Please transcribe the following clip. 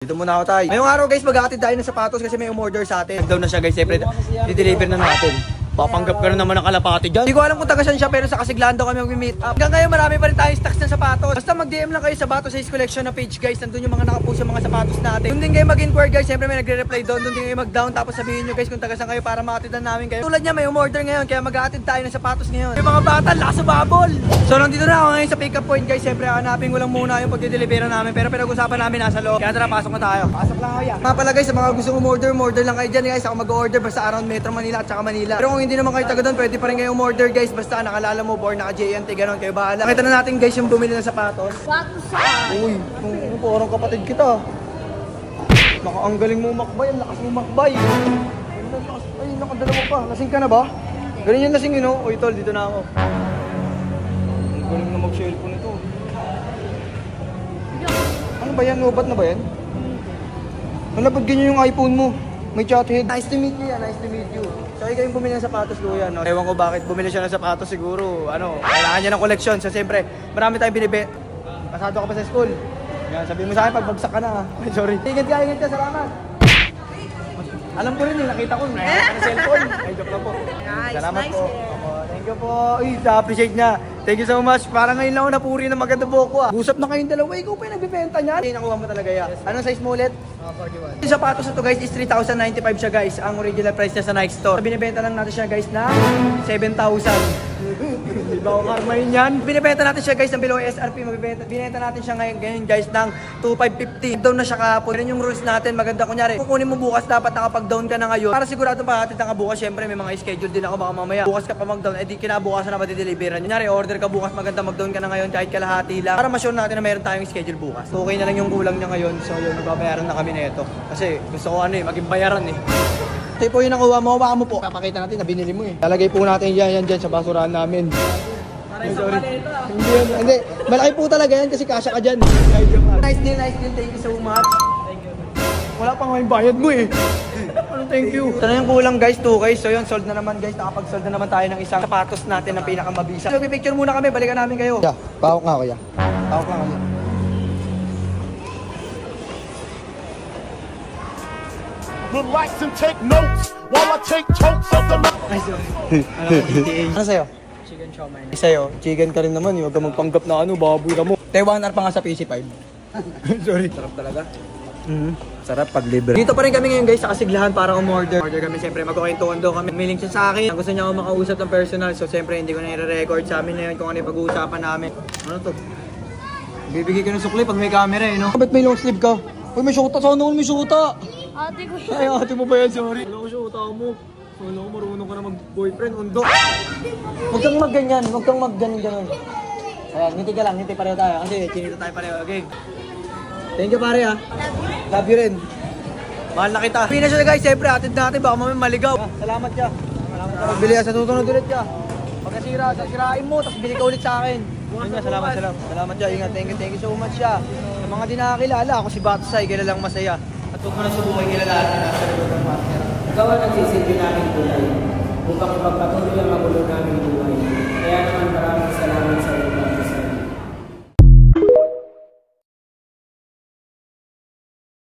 Dito muna ako tayo. Ngayong araw guys, mag-aatid tayo ng sapatos kasi may umorder sa atin. Nag-down na siya guys, siyempre di-deliver na natin. Papanggap ka na naman ng kalapati dyan. Hindi ko alam kung taga saan siya pero sa Kasiglahan daw kami mag-meet up. Hanggang ngayon marami pa rin tayong stocks ng sapatos. Basta mag-DM lang kayo sa Bato Size Collection na page guys. Nandun yung mga nakapost yung mga sapatos natin. Doon din kayo mag-inquire guys. Siyempre may nagre-reply doon. Doon din kayo mag-down. Tapos sabihin nyo guys kung taga saan kayo para makatidan namin kayo. Tulad niya may umorder ngayon kaya mag-aatid tayo ng sapatos ngayon. Yung mga bata, lakas sa babol. So nandito na ako ngayon sa pick-up point guys. Siyempre hanapin ko lang muna yung pag-deliver namin. Pero pinag-usapan namin nasa loob. Kaya tara, pasok na tayo. Pasok lang ako yan. Mga pala guys, sa mga gustong umorder lang kayo dyan guys. Ako mag-order basta around Metro Manila at saka Manila. Pero kung hindi naman kayo taga doon, pwede pa rin kayo umorder guys. Basta nakalala mo or naka-JNT, gano'n kayo bahala. Nakita na natin guys yung bumili ng sapatos. Uy, parang kapatid kita. Ang galing mo makbay, ang lakas mo makbay. Ay, nakadalawa pa. Lasing ka na ba? Galing yung lasing yun, no? Uy, tol, dito na ako. Ang galing na mag-cellphone ito. Ano ba yan? Nubat na ba yan? Nalapad ganyan yung iPhone mo. May chat head. Nice to meet you yan, nice to meet you. So, ikaw yung bumili ng sapatos, kuya, no? Ewan ko bakit bumili siya ng sapatos, siguro, kailangan niya ng koleksyon. So, siyempre, marami tayong binibet. Pasado ka pa sa school. Yan, sabihin mo sa akin, pagbagsak ka na, ha? Ay, sorry. Ingat ka, salamat. Alam ko rin, nakita ko, nahiya ka ng cellphone. Ay, joke lang po. Nice, Salamat nice po. Thank you po. Uy, na-appreciate niya. Thank you so much. Parang ngayon lang ako napuri na maganda buhok ko, ah. Usap na kayong dalawa, ikaw pa yung nagbibenta niyan. Ay, nakuha mo talaga yan. Anong size mo ulit? 41. Yung sapatos na to guys is 3,095 siya guys. Ang original price niya sa Nike Store. Binibenta lang natin siya guys na 7,000. Di ba ako karmahin yan? Binibenta natin siya guys ng below SRP. Binibenta natin siya ngayon guys ng 2,550. Down na siya kahapon. Ganun yung rules natin. Maganda kunyari. Kukunin mo bukas dapat nakapag-down ka na ngayon. Para sigurado pa natin na bukas. Syempre may mga schedule din ako baka mamaya. Bukas ka pa mag-down. Eh di kinabukasan na matideliveran. Kunyari order ka bukas maganda mag-down ka na ngayon kahit kalahati lang. Para ma-sure natin na meron tayong schedule bukas. So, okay na lang yung kulang niya ngayon. So yun, magbabayaran na kami nito. Kasi gusto ko maging bayaran eh. Ito po yung nakuha mo, hawakan mo po. Papakita natin na binili mo eh. Lalagay po natin yan dyan sa basurahan namin. Sorry. Hindi. Malaki po talaga yan kasi kasya ka dyan. Nice deal. Thank you so much. Thank you. Wala pa nga yung bayad mo eh. Thank you. Ito na yung kulang guys, 2K. So yun, sold na naman guys. Nakapag-sold na naman tayo ng isang sapatos natin na pinakamabisa. So, picture muna kami, balikan namin kayo. Yeah, pahok nga kuya. Pahok nga kuya. Relax and take notes while I take totes of the Ay, sorry. Ano sa'yo? Chicken chow mein. Sa'yo, chicken ka rin naman. Huwag ka magpanggap na baboy ka mo. Taiwaner pa nga sa PC5. Sorry. Sarap talaga. Sarap pag libre. Dito pa rin kami ngayon guys sa Kasiglahan para umorder. Order kami siyempre, magkukwentuhan daw kami. May link siya sa akin. Gusto niya ako makausap ng personal. So siyempre hindi ko na i-record sa amin na yun kung ano yung pag-uusapan namin. Ano to? Bibigay ka ng sukli pag may camera eh, no? Ba't may long sleeve ka? Uy, may syuta. Sana all may syuta. Ate ko Ay, ate mo ba yan? Sorry. Wala ko syuta mo. Wala ko marunong ka na mag-boyfriend. Undo. Huwag kang mag-ganyan. Huwag kang mag-ganyan. Ayan, ngiti ka lang. Ngiti pareho tayo. Kasi chinita tayo pareho. Okay. Thank you pare ha. Love you rin. Mahal na kita. Pina siya guys. Siyempre, atid natin. Baka mamaya maligaw. Salamat ka. Salamat ka. Magbili ka sa tutunod ulit ka. Pagkasira, sirain mo. Tapos bili ka ulit sa akin. Salamat. Salamat siya. Ingat. Thank you so much siya. Sa mga di nakakilala, ako si Batsay. Kailalang masaya. At huwag mo na subukan kilalanin na sa likod ng partner. Ikaw ang nagsisilbi namin kulay upang ipagpatuloy ang magulo namin buhay. Kaya naman maraming salamat sa iyo.